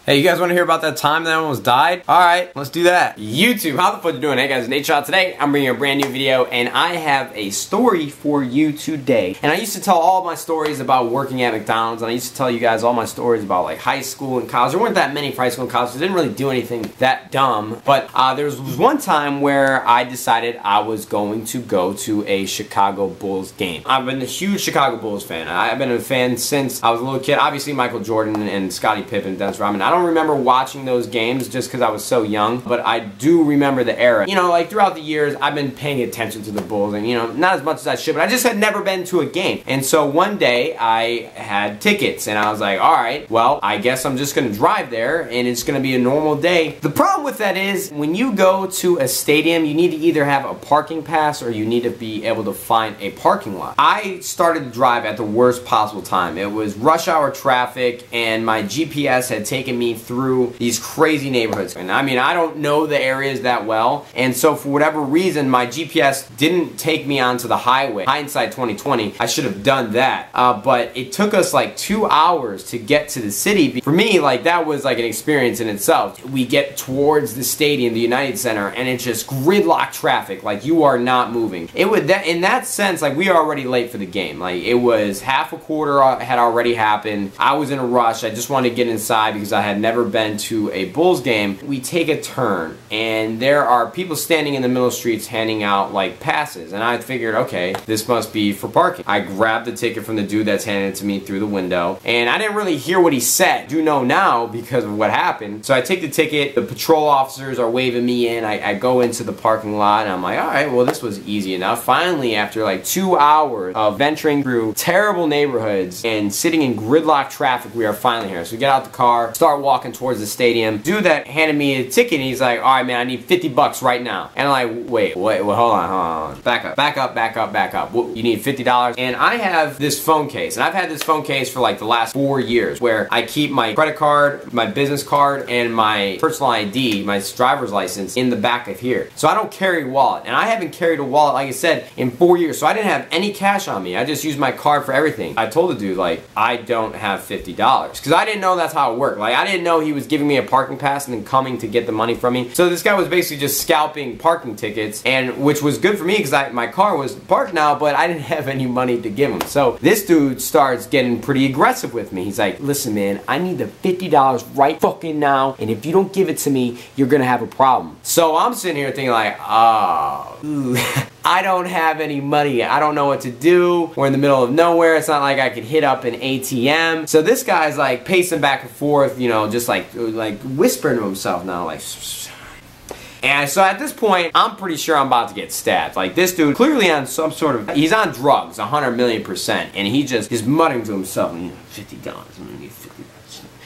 Hey, you guys want to hear about that time that I almost died? Alright, let's do that. YouTube, how the fuck you doing? Hey guys, Nadeshot. Today, I'm bringing you a brand new video, and I have a story for you today. And I used to tell all my stories about working at McDonald's, and I used to tell you guys all my stories about like high school and college. There weren't that many for high school and college, so I didn't really do anything that dumb. But there was one time where I decided I was going to go to a Chicago Bulls game. I've been a huge Chicago Bulls fan. I've been a fan since I was a little kid. Obviously, Michael Jordan and Scottie Pippen, Dennis Rodman. I don't remember watching those games just because I was so young, but I do remember the era. You know, like throughout the years, I've been paying attention to the Bulls, and you know, not as much as I should, but I just had never been to a game. And so one day, I had tickets, and I was like, alright, well, I guess I'm just gonna drive there, and it's gonna be a normal day. The problem with that is, when you go to a stadium, you need to either have a parking pass, or you need to be able to find a parking lot. I started to drive at the worst possible time. It was rush hour traffic, and my GPS had taken me through these crazy neighborhoods. And I mean, I don't know the areas that well, and so for whatever reason, my GPS didn't take me onto the highway. Hindsight 2020, I should have done that. But it took us like 2 hours to get to the city. For me, like, that was like an experience in itself. We get towards the stadium, the United Center, and it's just gridlock traffic. Like, you are not moving. It would, in that sense, like, we are already late for the game. Like, it was half a quarter had already happened. I was in a rush. I just wanted to get inside because I had never been to a Bulls game. We take a turn, and there are people standing in the middle of the streets handing out like passes, and I figured, okay, this must be for parking. I grabbed the ticket from the dude that's handing it to me through the window, and I didn't really hear what he said. I do know now because of what happened. So I take the ticket, the patrol officers are waving me in, I go into the parking lot, and I'm like, alright, well, this was easy enough. Finally, after like 2 hours of venturing through terrible neighborhoods and sitting in gridlock traffic, we are finally here. So we get out the car, start walking towards the stadium. Dude that handed me a ticket, and he's like, alright man, I need 50 bucks right now. And I'm like, wait, hold on. Back up. You need $50? And I have this phone case, and I've had this phone case for like the last 4 years, where I keep my credit card, my business card, and my personal ID, my driver's license, in the back of here. So I don't carry a wallet, and I haven't carried a wallet, like I said, in 4 years, so I didn't have any cash on me. I just used my card for everything. I told the dude, like, I don't have $50, because I didn't know that's how it worked. Like, I didn't know he was giving me a parking pass and then coming to get the money from me. So this guy was basically just scalping parking tickets, and which was good for me because my car was parked now, but I didn't have any money to give him. So this dude starts getting pretty aggressive with me. He's like, listen man, I need the $50 right fucking now, and if you don't give it to me, you're gonna have a problem. So I'm sitting here thinking like, oh, I don't have any money. I don't know what to do. We're in the middle of nowhere. It's not like I could hit up an ATM. So this guy's like pacing back and forth, you know, just like whispering to himself now, like. And so at this point, I'm pretty sure I'm about to get stabbed. Like, this dude clearly on some sort of, he's on drugs, 100,000,000%, and he just is muttering to himself, $50, I'm gonna need $50.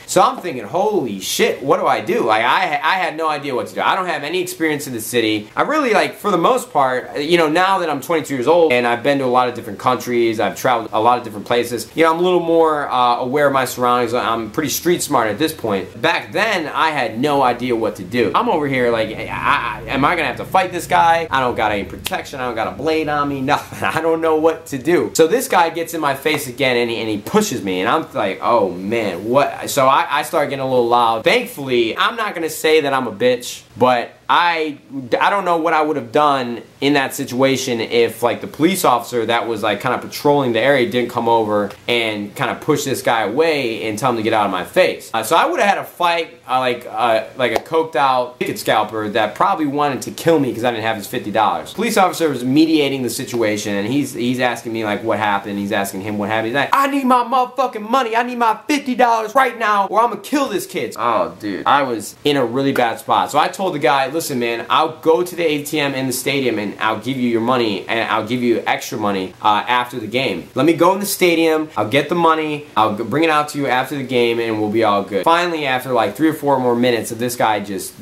So I'm thinking, holy shit, what do I do? Like, I had no idea what to do. I don't have any experience in the city. I really, like, for the most part, you know, now that I'm 22 years old and I've been to a lot of different countries, I've traveled a lot of different places, you know, I'm a little more aware of my surroundings. I'm pretty street smart at this point. Back then, I had no idea what to do. I'm over here like, am I gonna have to fight this guy? I don't got any protection. I don't got a blade on me, nothing. I don't know what to do. So this guy gets in my face again, and he pushes me, and I'm like, oh man, what? So I start getting a little loud. Thankfully, I'm not gonna say that I'm a bitch, but I don't know what I would have done in that situation if, like, the police officer that was like kind of patrolling the area didn't come over and kind of push this guy away and tell him to get out of my face. So I would have had a fight like a coked out ticket scalper that probably wanted to kill me because I didn't have his $50. Police officer was mediating the situation, and he's asking me like what happened. He's asking him what happened. He's like, I need my motherfucking money. I need my $50 right now, or I'm gonna kill this kid. Oh dude, I was in a really bad spot. So I told the guy, listen man, I'll go to the ATM in the stadium and I'll give you your money, and I'll give you extra money after the game. Let me go in the stadium, I'll get the money, I'll bring it out to you after the game, and we'll be all good. Finally, after like 3 or 4 more minutes of this guy just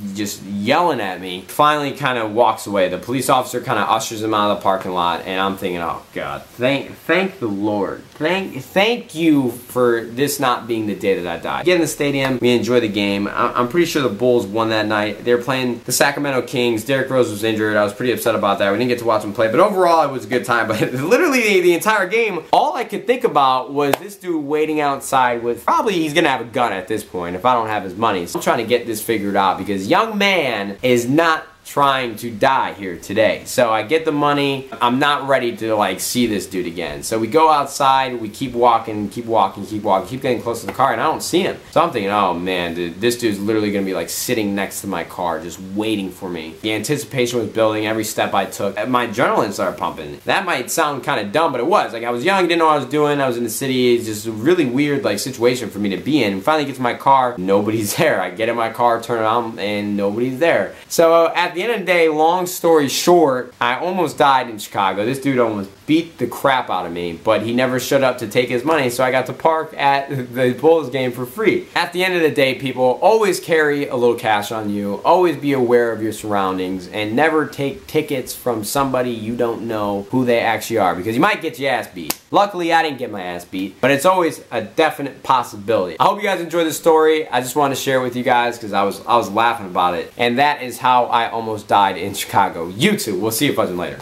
yelling at me, finally kind of walks away. The police officer kind of ushers him out of the parking lot, and I'm thinking, oh god, thank the Lord. Thank you for this not being the day that I died. Get in the stadium, we enjoy the game. I'm pretty sure the Bulls won that night. They were playing the Sacramento Kings. Derrick Rose was injured. I was pretty upset about that. We didn't get to watch him play, but overall it was a good time. But literally the entire game, all I could think about was this dude waiting outside with, probably he's gonna have a gun at this point if I don't have his money. So I'm trying to get this figured out because young man is not trying to die here today. So I get the money. I'm not ready to like see this dude again. So we go outside, we keep walking, keep getting close to the car, and I don't see him. So I'm thinking, oh man, dude, this dude's literally gonna be like sitting next to my car just waiting for me. The anticipation was building every step I took. My adrenaline started pumping. That might sound kind of dumb, but it was. Like I was young, didn't know what I was doing. I was in the city. It's just a really weird like situation for me to be in. Finally get to my car, nobody's there. I get in my car, turn it on, and nobody's there. So at the end of the day, long story short, I almost died in Chicago. This dude almost beat the crap out of me, but he never showed up to take his money, so I got to park at the Bulls game for free. At the end of the day, people, always carry a little cash on you, always be aware of your surroundings, and never take tickets from somebody you don't know who they actually are, because you might get your ass beat. Luckily, I didn't get my ass beat, but it's always a definite possibility. I hope you guys enjoyed this story. I just wanted to share it with you guys because I was laughing about it, and that is how I almost died in Chicago. You too. We'll see you fuzzing later.